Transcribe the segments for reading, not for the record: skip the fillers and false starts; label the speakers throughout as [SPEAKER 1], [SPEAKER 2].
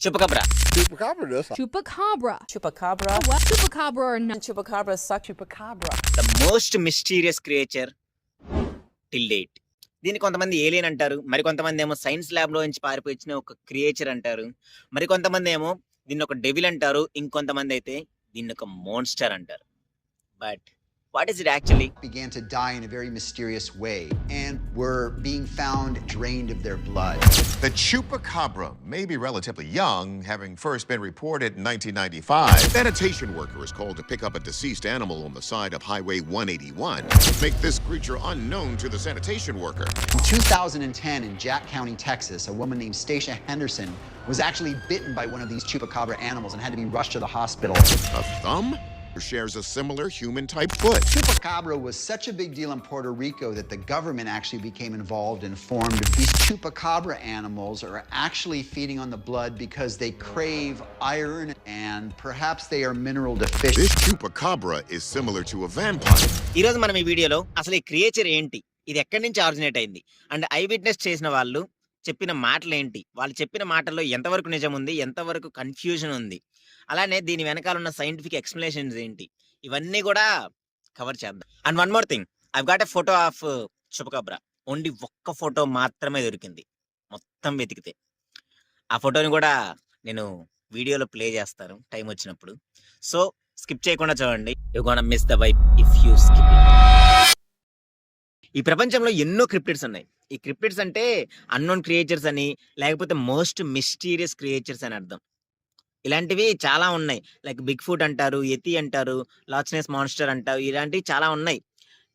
[SPEAKER 1] Chupacabra.
[SPEAKER 2] Chupacabra does.
[SPEAKER 3] Chupacabra.
[SPEAKER 4] Chupacabra.
[SPEAKER 3] What? Chupacabra or not?
[SPEAKER 4] Chupacabra suck. Chupacabra.
[SPEAKER 1] The most mysterious creature till date. దీన్ని కొంతమంది alien అంటారు, మరి కొంతమంది ఏమో science lab లో నుంచి పారిపోయిన ఒక క్రియేచర్ అంటారు, మరి కొంతమంది ఏమో దీన్ని ఒక డెవిల్ అంటారు, ఇంకొంతమంది అయితే దీన్ని ఒక మోన్స్టర్ అంటారు. But what is it actually?
[SPEAKER 5] Began to die in a very mysterious way and were being found drained of their blood.
[SPEAKER 6] The Chupacabra may be relatively young, having first been reported in 1995. Sanitation workers called to pick up a deceased animal on the side of Highway 181 make this creature unknown to the sanitation worker.
[SPEAKER 5] In 2010 in Jack County, Texas, a woman named Stacia Henderson was actually bitten by one of these Chupacabra animals and had to be rushed to the hospital.
[SPEAKER 6] A thumb shares a similar human-type foot.
[SPEAKER 5] Chupacabra was such a big deal in Puerto Rico that the government actually became involved and formed. These Chupacabra animals are actually feeding on the blood because they crave iron and perhaps they are mineral deficient.
[SPEAKER 6] This Chupacabra is similar to a vampire.
[SPEAKER 1] ఈ రోజు మనం ఈ వీడియోలో అసలు ఈ creature ఏంటి, ఇది ఎక్కడి నుంచి ఆరిజినేట్ అయింది, అండ్ ఐ విట్నెస్ చేసిన వాళ్ళు చెప్పిన మాటలు ఏంటి, వాళ్ళు చెప్పిన మాటల్లో ఎంతవరకు నిజం ఉంది, ఎంతవరకు కన్ఫ్యూజన్ ఉంది, అలానే దీని వెనకాల ఉన్న సైంటిఫిక్ ఎక్స్ప్లెనేషన్స్ ఏంటి, ఇవన్నీ కూడా కవర్ చేద్దాం. And one more thing, I got a photo of chupacabra. Only ఒక్క ఫోటో మాత్రమే దొరికింది మొత్తం వెతికితే. ఆ ఫోటోని కూడా నేను వీడియోలో ప్లే చేస్తాను టైం వచ్చినప్పుడు, సో స్కిప్ చేయకుండా చూడండి. You gonna miss the vibe if you skip it. ఈ ప్రపంచంలో ఎన్నో క్రిప్టిడ్స్ ఉన్నాయి. ఈ క్రిప్టిడ్స్ అంటే అన్నోన్ క్రియేచర్స్ అని, లేకపోతే మోస్ట్ మిస్టీరియస్ క్రియేచర్స్ అని అర్థం. ఇలాంటివి చాలా ఉన్నాయి. లైక్ బిగ్ ఫుట్ అంటారు, యతి అంటారు, లాచ్నెస్ మాన్స్టర్ అంటారు, ఇలాంటివి చాలా ఉన్నాయి.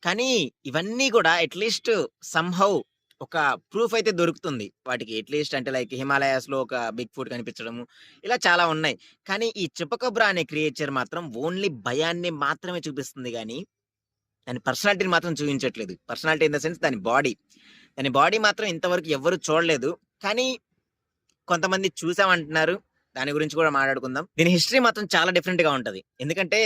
[SPEAKER 1] కానీ ఇవన్నీ కూడా అట్లీస్ట్ సమ్హౌ ఒక ప్రూఫ్ అయితే దొరుకుతుంది వాటికి. అట్లీస్ట్ అంటే లైక్ హిమాలయాస్ లో ఒక బిగ్ ఫుట్ కనిపించడము, ఇలా చాలా ఉన్నాయి. కానీ ఈ చుపకబ్రా అనే క్రియేచర్ మాత్రం ఓన్లీ భయాన్ని మాత్రమే చూపిస్తుంది, కానీ దాని పర్సనాలిటీని మాత్రం చూపించట్లేదు. పర్సనాలిటీ ఇన్ ద సెన్స్ దాని బాడీ మాత్రం ఇంతవరకు ఎవరు చూడలేదు. కానీ కొంతమంది చూసామంటున్నారు, దాని గురించి కూడా మాట్లాడుకుందాం. దీని హిస్టరీ మాత్రం చాలా డిఫరెంట్ గా ఉంటది. ఎందుకంటే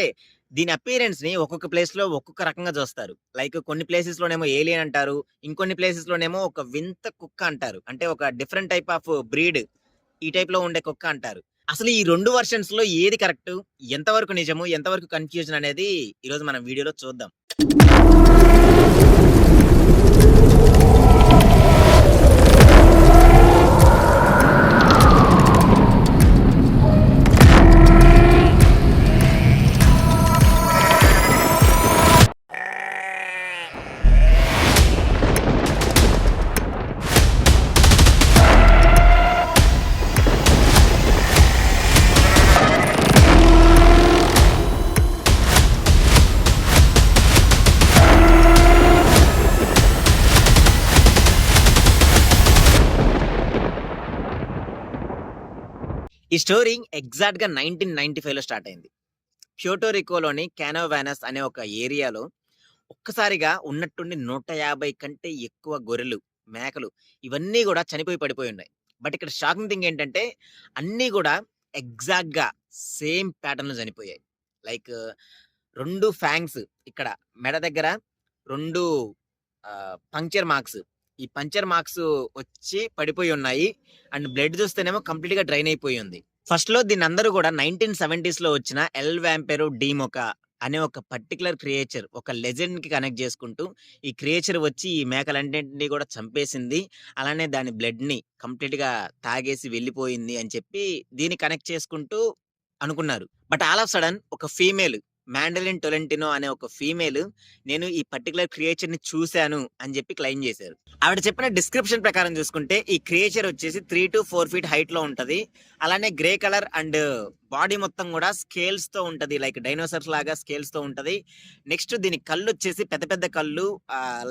[SPEAKER 1] దీని అపియరెన్స్ ని ఒక్కొక్క ప్లేస్ లో ఒక్కొక్క రకంగా చూస్తారు. లైక్ కొన్ని ప్లేసెస్ లోనేమో ఏలియన్ అంటారు, ఇంకొన్ని ప్లేసెస్ లోనేమో ఒక వింత కుక్క అంటారు, అంటే ఒక డిఫరెంట్ టైప్ ఆఫ్ బ్రీడ్, ఈ టైప్ లో ఉండే కుక్క అంటారు. అసలు ఈ రెండు వర్షన్స్ లో ఏది కరెక్ట్, ఎంతవరకు నిజము, ఎంతవరకు కన్ఫ్యూజన్ అనేది ఈరోజు మనం వీడియోలో చూద్దాం. ఈ స్టోరీ ఎగ్జాక్ట్ గా 1995 లో స్టార్ట్ అయింది. ప్యూర్టోరికోలోని కానోవానస్ అనే ఒక ఏరియాలో ఒక్కసారిగా ఉన్నట్టుండి 150 కంటే ఎక్కువ గొర్రెలు, మేకలు ఇవన్నీ కూడా చనిపోయి పడిపోయి ఉన్నాయి. బట్ ఇక్కడ షాకింగ్ థింగ్ ఏంటంటే అన్నీ కూడా ఎగ్జాక్ట్ గా సేమ్ ప్యాటర్న్ లో చనిపోయాయి. లైక్ 2 ఫ్యాంగ్స్ ఇక్కడ మెడ దగ్గర 2 పంక్చర్ మార్క్స్, ఈ పంచర్ మార్క్స్ వచ్చి పడిపోయి ఉన్నాయి. అండ్ బ్లడ్ చూస్తేనేమో కంప్లీట్ గా డ్రైన్ అయిపోయి ఉంది. ఫస్ట్ లో దీని అందరూ కూడా 1970s లో వచ్చిన ఎల్ వ్యాంపెరో డీమోకా అనే ఒక పర్టికులర్ క్రియేచర్, ఒక లెజెండ్ కి కనెక్ట్ చేసుకుంటూ ఈ క్రియేచర్ వచ్చి ఈ మేకలన్నింటినీ కూడా చంపేసింది, అలానే దాని బ్లడ్ ని కంప్లీట్ గా తాగేసి వెళ్ళిపోయింది అని చెప్పి దీన్ని కనెక్ట్ చేసుకుంటూ అనుకున్నారు. బట్ ఆల్ ఆఫ్ సడన్ ఒక ఫీమేల్, మాండలిన్ టొలెంటినో అనే ఒక ఫీమేల్, నేను ఈ పర్టికులర్ క్రియేచర్ ని చూశాను అని చెప్పి క్లెయిమ్ చేశారు. ఆవిడ చెప్పిన డిస్క్రిప్షన్ ప్రకారం చూసుకుంటే ఈ క్రియేచర్ వచ్చేసి 3 to 4 feet హైట్ లో ఉంటది. అలానే గ్రే కలర్ అండ్ బాడీ మొత్తం కూడా స్కేల్స్ తో ఉంటది, లైక్ డైనోసార్స్ లాగా స్కేల్స్ తో ఉంటది. నెక్స్ట్ దీని కళ్ళు వచ్చేసి పెద్ద పెద్ద కళ్ళు,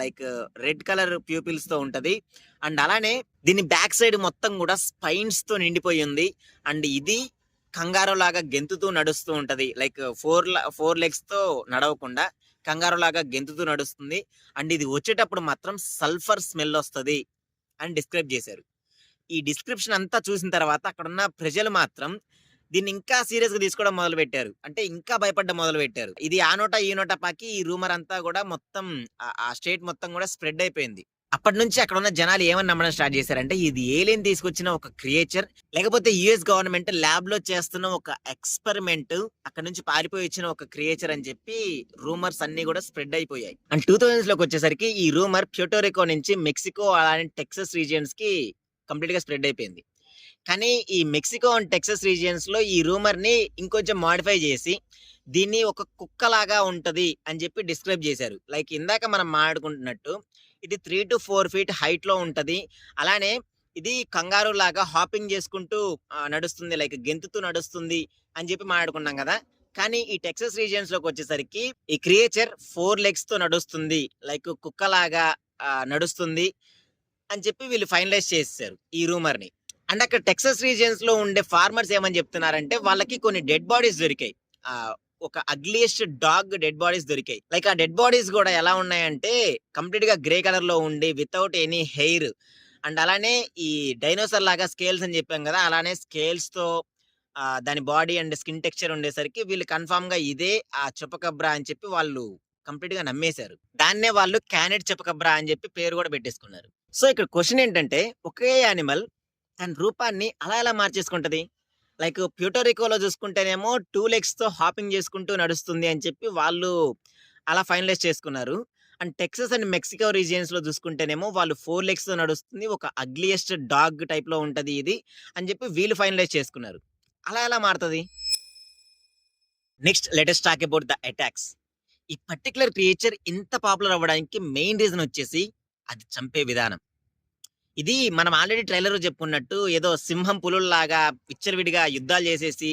[SPEAKER 1] లైక్ రెడ్ కలర్ ప్యూపిల్స్ తో ఉంటది. అండ్ అలానే దీని బ్యాక్ సైడ్ మొత్తం కూడా స్పైన్స్ తో నిండిపోయి ఉంది. అండ్ ఇది కంగారో లాగా గెంతుతూ నడుస్తూ ఉంటది, లైక్ 4 legs తో నడవకుండా కంగారో లాగా గెంతుతూ నడుస్తుంది. అండ్ ఇది వచ్చేటప్పుడు మాత్రం సల్ఫర్ స్మెల్ వస్తుంది అని డిస్క్రైబ్ చేశారు. ఈ డిస్క్రిప్షన్ అంతా చూసిన తర్వాత అక్కడ ఉన్న ప్రజలు మాత్రం దీన్ని ఇంకా సీరియస్ గా తీసుకోవడం మొదలు పెట్టారు, అంటే ఇంకా భయపడడం మొదలు పెట్టారు. ఇది ఆ నోట ఈ నోట పాకి ఈ రూమర్ అంతా కూడా మొత్తం ఆ స్టేట్ మొత్తం కూడా స్ప్రెడ్ అయిపోయింది. అప్పటి నుంచి అక్కడ ఉన్న జనాలు ఏమని నమ్మడం స్టార్ట్ చేశారంటే ఇది ఏలియన్ తీసుకొచ్చిన ఒక క్రియేచర్, లేకపోతే యుఎస్ గవర్నమెంట్ ల్యాబ్ లో చేస్తున్న ఒక ఎక్స్పెరిమెంట్, అక్కడ నుంచి పారిపోయి వచ్చిన ఒక క్రియేచర్ అని చెప్పి రూమర్స్ అన్ని కూడా స్ప్రెడ్ అయిపోయాయి. అండ్ 2000s లోకి వచ్చేసరికి ఈ రూమర్ ప్యూటోరికో నుంచి మెక్సికో అలానే టెక్సస్ రీజియన్స్ కి కంప్లీట్ గా స్ప్రెడ్ అయిపోయింది. కానీ ఈ మెక్సికో అండ్ టెక్సస్ రీజియన్స్ లో ఈ రూమర్ ని ఇంకొంచెం మాడిఫై చేసి దీన్ని ఒక కుక్కలాగా ఉంటది అని చెప్పి డిస్క్రైబ్ చేశారు. లైక్ ఇందాక మనం మాట్లాడుకుంటున్నట్టు ఇది 3 to 4 feet హైట్ లో ఉంటది. అలానే ఇది కంగారు లాగా హాపింగ్ చేసుకుంటూ నడుస్తుంది, లైక్ గెంతుతూ నడుస్తుంది అని చెప్పి మాట్లాడుకున్నాం కదా. కానీ ఈ టెక్సస్ రీజియన్స్ లోకి వచ్చేసరికి ఈ క్రియేచర్ 4 legs తో నడుస్తుంది, లైక్ కుక్కలాగా నడుస్తుంది అని చెప్పి వీళ్ళు ఫైనలైజ్ చేశారు ఈ రూమర్ ని. అండ్ అక్కడ టెక్సస్ రీజియన్స్ లో ఉండే ఫార్మర్స్ ఏమని చెప్తున్నారంటే వాళ్ళకి కొన్ని డెడ్ బాడీస్ దొరికాయి, ఒక అగ్లియెస్ట్ డాగ్ డెడ్ బాడీస్ దొరికాయి. లైక్ ఆ డెడ్ బాడీస్ కూడా ఎలా ఉన్నాయంటే కంప్లీట్ గా గ్రే కలర్ లో ఉండి వితౌట్ ఎనీ హెయిర్. అండ్ అలానే ఈ డైనోసర్ లాగా స్కేల్స్ అని చెప్పాం కదా, అలానే స్కేల్స్ తో దాని బాడీ అండ్ స్కిన్ టెక్స్చర్ ఉండేసరికి వీళ్ళు కన్ఫామ్ గా ఇదే ఆ చుపకబ్రా అని చెప్పి వాళ్ళు కంప్లీట్ గా నమ్మేశారు. దాన్నే వాళ్ళు క్యానెట్ చుపకబ్రా అని చెప్పి పేరు కూడా పెట్టేసుకున్నారు. సో ఇక్కడ క్వశ్చన్ ఏంటంటే ఒకే యానిమల్ తన రూపాన్ని అలా ఎలా మార్చేసుకుంటది? లైక్ ప్యూటోరికోలో చూసుకుంటేనేమో 2 legs తో హాపింగ్ చేసుకుంటూ నడుస్తుంది అని చెప్పి వాళ్ళు అలా ఫైనలైజ్ చేసుకున్నారు. And Texas and Mexico regions లో చూసుకుంటేనేమో వాళ్ళు 4 legs తో నడుస్తుంది, ఒక అగ్లియెస్ట్ డాగ్ టైప్ లో ఉంటది ఇది అని చెప్పి వీళ్ళు ఫైనలైజ్ చేసుకున్నారు. అలా ఎలా మారుతుంది? Next latest talk about the attacks. ఈ పర్టికులర్ క్రియేచర్ ఇంత పాపులర్ అవ్వడానికి మెయిన్ రీజన్ వచ్చేసి అది చంపే విధానం. ఇది మనం ఆల్రెడీ ట్రైలర్ చెప్పుకున్నట్టు ఏదో సింహం పులుల్లాగా విచ్చలవిడిగా యుద్ధాలు చేసేసి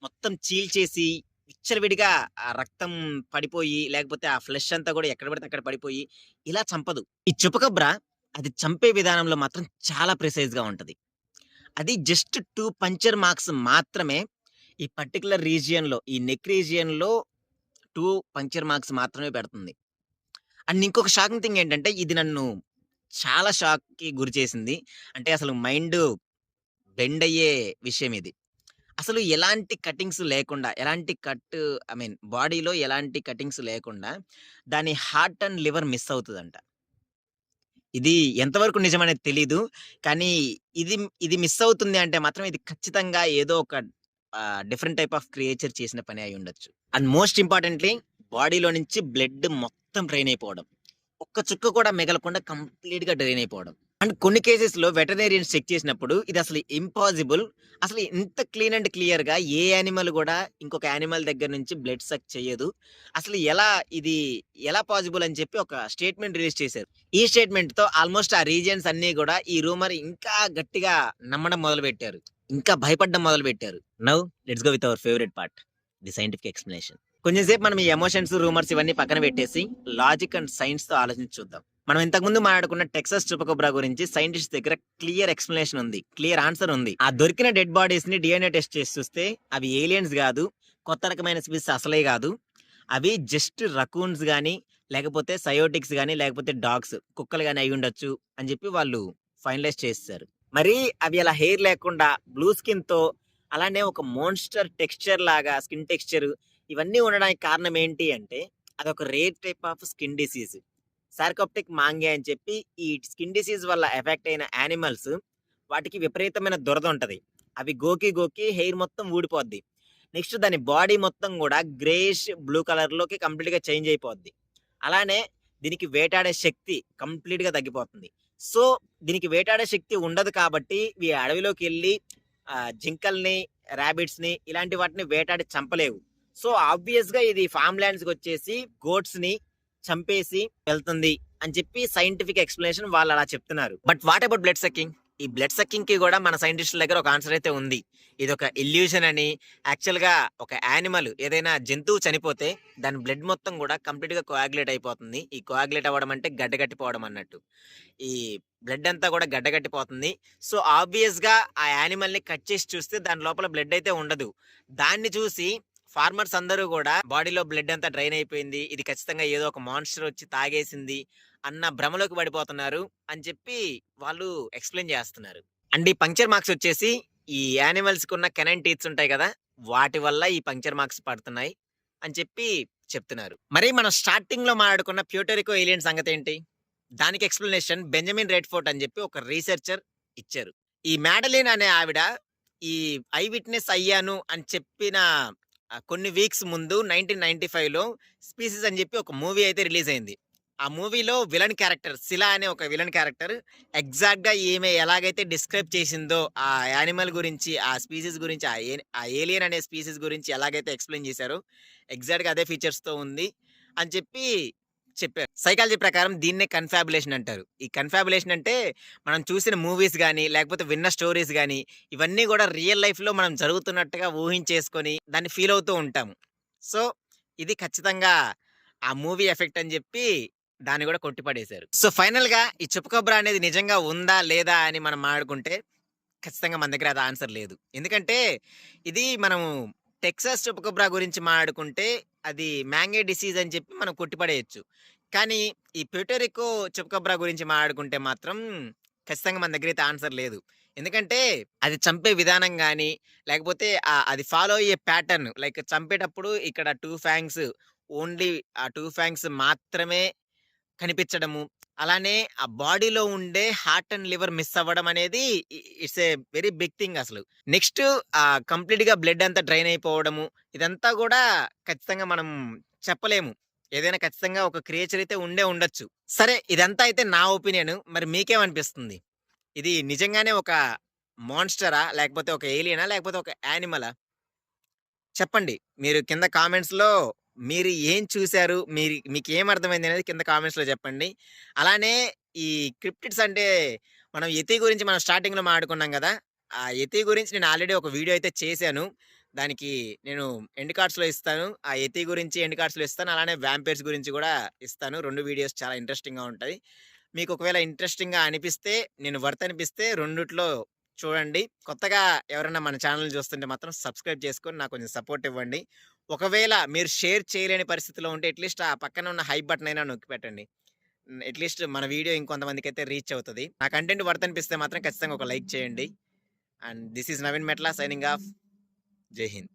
[SPEAKER 1] మొత్తం చీల్చేసి విచ్చలవిడిగా ఆ రక్తం పడిపోయి లేకపోతే ఆ ఫ్లెష్ అంతా కూడా ఎక్కడ పడితే అక్కడ పడిపోయి ఇలా చంపదు. ఈ చుపకబ్రా అది చంపే విధానంలో మాత్రం చాలా ప్రిసైజ్ గా ఉంటది. అది జస్ట్ 2 పంచర్ మార్క్స్ మాత్రమే ఈ పర్టికులర్ రీజియన్ లో, ఈ నెక్ రీజియన్ లో 2 పంచర్ మార్క్స్ మాత్రమే పెడుతుంది. అండ్ ఇంకొక షాకింగ్ థింగ్ ఏంటంటే ఇది నన్ను చాలా షాక్ కి గురి చేసింది. అంటే అసలు మైండ్ బెండ్ అయ్యే విషయం ఇది. అసలు ఎలాంటి కటింగ్స్ లేకుండా, ఎలాంటి బాడీలో ఎలాంటి కటింగ్స్ లేకుండా దాని హార్ట్ అండ్ లివర్ మిస్ అవుతుందంట. ఇది ఎంతవరకు నిజమనేది తెలీదు. కానీ ఇది మిస్ అవుతుంది అంటే మాత్రం ఇది ఖచ్చితంగా ఏదో ఒక డిఫరెంట్ టైప్ ఆఫ్ క్రియేచర్ చేసిన పని అయి ఉండొచ్చు. అండ్ మోస్ట్ ఇంపార్టెంట్లీ బాడీలో నుంచి బ్లడ్ మొత్తం డ్రైన్ అయిపోవడం, ఒక్క చుక్క కూడా మిగలకుండా కంప్లీట్ గా డ్రైన్ అయిపోవడం. అండ్ కొన్ని కేసెస్ లో వెటర్నేరియన్స్ చెక్ చేసినప్పుడు ఇది అసలు ఇంపాసిబుల్, అసలు ఇంత క్లీన్ అండ్ క్లియర్ గా ఏ యానిమల్ కూడా ఇంకొక యానిమల్ దగ్గర నుంచి బ్లడ్ సక్ చేయదు, అసలు ఇది ఎలా పాసిబుల్ అని చెప్పి ఒక స్టేట్మెంట్ రిలీజ్ చేశారు. ఈ స్టేట్మెంట్ తో ఆల్మోస్ట్ ఆ రీజియన్స్ అన్ని కూడా ఈ రూమర్ ఇంకా గట్టిగా నమ్మడం మొదలు పెట్టారు, ఇంకా భయపడడం మొదలు పెట్టారు. Now let's go with our favourite part, the scientific explanation. కొంచెం సేపు మనం ఈ ఎమోషన్స్, రూమర్స్ ఇవన్నీ పక్కన పెట్టేసి లాజిక్ అండ్ సైన్స్ తో ఆలోచించి చూద్దాం. మనం ఇంతకుముందు మాట్లాడుకున్న టెక్సస్ చుపకబ్రా గురించి సైంటిస్ట్ దగ్గర క్లియర్ ఎక్స్ప్లెనేషన్ ఉంది, క్లియర్ ఆన్సర్ ఉంది. ఆ దొరికిన డెడ్ బాడీస్ ని డిఎన్ఏ టెస్ట్ చేసి చూస్తే అవి ఏలియన్స్ కాదు, కొత్త రకమైన స్పీసీస్ అసలే కాదు. అవి జస్ట్ రకూన్స్ గానీ లేకపోతే సయోటిక్స్ గానీ లేకపోతే డాగ్స్, కుక్కలు గానీ అయి ఉండొచ్చు అని చెప్పి వాళ్ళు ఫైనలైజ్ చేస్తారు. మరి అవి అలా హెయిర్ లేకుండా బ్లూ స్కిన్ తో అలానే ఒక మోన్స్టర్ టెక్స్చర్ లాగా స్కిన్ టెక్స్చర్ ఇవన్నీ ఉండడానికి కారణం ఏంటి అంటే అదొక rare type of skin disease, sarcoptic mange అని చెప్పి. ఈ స్కిన్ డిసీజ్ వల్ల ఎఫెక్ట్ అయిన యానిమల్స్ వాటికి విపరీతమైన దురద ఉంటది. అవి గోకి హెయిర్ మొత్తం ఊడిపోద్ది. నెక్స్ట్ దాని బాడీ మొత్తం కూడా గ్రేష్ బ్లూ కలర్ లోకి కంప్లీట్ గా చేంజ్ అయిపోద్ది. అలానే దీనికి వేటాడే శక్తి కంప్లీట్ గా తగ్గిపోతుంది. సో దీనికి వేటాడే శక్తి ఉండదు కాబట్టి ఈ అడవిలోకి వెళ్ళి జింకల్ని, ర్యాబిట్స్ ని ఇలాంటి వాటిని వేటాడి చంపలేవు. సో ఆబ్వియస్ గా ఇది ఫార్మ్ ల్యాండ్స్ కి వచ్చేసి గోట్స్ ని చంపేసి వెళ్తుంది అని చెప్పి సైంటిఫిక్ ఎక్స్ప్లెనేషన్ వాళ్ళు అలా చెప్తున్నారు. But what about blood sucking? ఈ బ్లడ్ సక్కింగ్ కి కూడా మన సైంటిస్టుల దగ్గర ఒక ఆన్సర్ అయితే ఉంది. ఇది ఒక ఇల్యూషన్ అని. యాక్చువల్ గా ఒక యానిమల్, ఏదైనా జంతువు చనిపోతే దాని బ్లడ్ మొత్తం కూడా కంప్లీట్ గా కోయాగులేట్ అయిపోతుంది. ఈ కోయాగులేట్ అవ్వడం అంటే గడ్డగట్టిపోవడం అన్నట్టు. ఈ బ్లడ్ అంతా కూడా గడ్డగట్టిపోతుంది. సో ఆబ్వియస్ గా ఆ యానిమల్ ని కట్ చేసి చూస్తే దాని లోపల బ్లడ్ అయితే ఉండదు. దాన్ని చూసి ఫార్మర్స్ అందరూ కూడా బాడీలో బ్లడ్ అంతా డ్రైన్ అయిపోయింది, ఇది ఖచ్చితంగా ఏదో ఒక మాన్స్టర్ వచ్చి తాగేసింది అన్న భ్రమలోకి పడిపోతున్నారు అని చెప్పి వాళ్ళు ఎక్స్ప్లెయిన్ చేస్తున్నారు. అండ్ ఈ పంక్చర్ మార్క్స్ వచ్చేసి ఈ యానిమల్స్ కి ఉన్న కెనైన్ టీత్స్ ఉంటాయి కదా, వాటి వల్ల ఈ పంక్చర్ మార్క్స్ పడుతున్నాయి అని చెప్పి చెప్తున్నారు. మరి మనం స్టార్టింగ్ లో మాట్లాడుకున్న ప్యూటోరికో ఏలియన్ సంగతి ఏంటి? దానికి ఎక్స్‌ప్లనేషన్ బెంజమిన్ రెడ్‌ఫోర్డ్ అని చెప్పి ఒక రీసెర్చర్ ఇచ్చారు. ఈ మ్యాడెలిన్ అనే ఆవిడ ఈ ఐ విట్‌నెస్ అయ్యాను అని చెప్పిన కొన్ని వీక్స్ ముందు 1995లో 'స్పీసీస్' అని చెప్పి ఒక మూవీ అయితే రిలీజ్ అయింది. ఆ మూవీలో విలన్ క్యారెక్టర్ 'శిల' అనే ఒక విలన్ క్యారెక్టర్ ఎగ్జాక్ట్‌గా ఈమె ఎలాగైతే డిస్క్రైబ్ చేసిందో ఆ యానిమల్ గురించి, ఆ స్పీసీస్ గురించి, ఆ ఏలియన్ అనే స్పీసీస్ గురించి ఎలాగైతే ఎక్స్‌ప్లెయిన్ చేశారో ఎగ్జాక్ట్‌గా అదే ఫీచర్స్‌తో ఉంది అని చెప్పి చెప్పారు. సైకాలజీ ప్రకారం దీన్నే కన్ఫాబులేషన్ అంటారు. ఈ కన్ఫాబులేషన్ అంటే మనం చూసిన మూవీస్ గాని, లేకపోతే విన్న స్టోరీస్ గాని, ఇవన్నీ గూడా రియల్ లైఫ్‌లో మనం జరుగుతున్నట్టుగా ఊహించేసుకొని దాన్ని ఫీల్ అవుతూ ఉంటాము. సో, ఇది ఖచ్చితంగా ఆ మూవీ ఎఫెక్ట్ అని జెప్పి దాన్ని గూడా కొట్టిపడేశారు. సో, ఫైనల్‌గా ఈ చుపకబ్రా అనేది నిజంగా ఉందా? లేదా? అని మనం మాట్లాడుకుంటే ఖచ్చితంగా మన దగ్గర అది ఆన్సర్ లేదు. ఎందుకంటే ఇది మనము టెక్సాస్ చుపకబ్రా గురించి మాట్లాడుకుంటే అది మ్యాంగే డిసీజ్ అని చెప్పి మనం కొట్టిపడేయొచ్చు. కానీ ఈ ప్యూర్టోరికో చుపకబ్రా గురించి మాట్లాడుకుంటే మాత్రం ఖచ్చితంగా మన దగ్గర అయితే ఆన్సర్ లేదు. ఎందుకంటే అది చంపే విధానం గాని, లేకపోతే అది ఫాలో అయ్యే ప్యాటర్న్ లైక్ చంపేటప్పుడు ఇక్కడ 2 ఫాంగ్స్ ఓన్లీ ఆ 2 ఫాంగ్స్ మాత్రమే కనిపించడము. అలానే ఆ బాడీలో ఉండే హార్ట్ అండ్ లివర్ మిస్ అవ్వడం అనేది it's a very big thing అసలు. నెక్స్ట్ కంప్లీట్‌గా బ్లడ్ అంతా డ్రైన్ అయిపోవడము. ఇదంతా గూడా ఖచ్చితంగా మనం చెప్పలేము. ఏదైనా ఖచ్చితంగా ఒక క్రియేచర్ అయితే ఉండే ఉండొచ్చు. సరే ఇదంతా అయితే నా ఒపీనియన్. మరి మీకేమనిపిస్తుంది? ఇది నిజంగానే ఒక మాన్‌స్టరా? లేకపోతే ఒక ఏలియనా? లేకపోతే ఒక యానిమలా? చెప్పండి. మీరు కింద కామెంట్స్‌లో మీరు ఏం చూసారు? మీకేం అర్థమైందనేది కింద కామెంట్స్‌లో చెప్పండి. అలానే ఈ క్రిప్టిడ్స్ అంటే మనం యతి గురించి మనం స్టార్టింగ్‌లో మాట్లాడుకున్నాం గదా! ఆ యతి గురించి నేను ఆల్రెడీ ఒక వీడియో అయితే చేశాను. దానికి నేను ఎండ్ కార్డ్స్‌లో ఇస్తాను. ఆ యతి గురించి ఎండ్ కార్డ్స్‌లో ఇస్తాను. అలానే వాంపైర్స్ గురించి గూడా ఇస్తాను. 2 వీడియోస్ చాలా ఇంట్రెస్టింగ్‌గా ఉంటాయి. మీకు ఒకవేళ ఇంట్రెస్టింగ్‌గా అనిపిస్తే, నేను వర్త్ అనిపిస్తే రెండిట్లో చూడండి. కొత్తగా ఎవరైనా మన ఛానెల్‌ని చూస్తుంటే మాత్రం సబ్స్క్రైబ్ చేసుకొని నాకు కొంచెం సపోర్ట్ ఇవ్వండి. ఒకవేళ మీరు షేర్ చేయలేని పరిస్థితిలో ఉంటే అట్‌లీస్ట్ ఆ పక్కన ఉన్న హైప్ బటన్ అయినా నొక్కి పెట్టండి. అట్‌లీస్ట్ మన వీడియో ఇంకొంతమందికైతే రీచ్ అవుతది. నా కంటెంట్ వర్త్ అనిపిస్తే మాత్రం ఖచ్చితంగా ఒక లైక్ చేయండి. అండ్ దిస్ ఈస్ నవీన్ మెట్ల సైనింగ్ ఆఫ్. జై హింద్.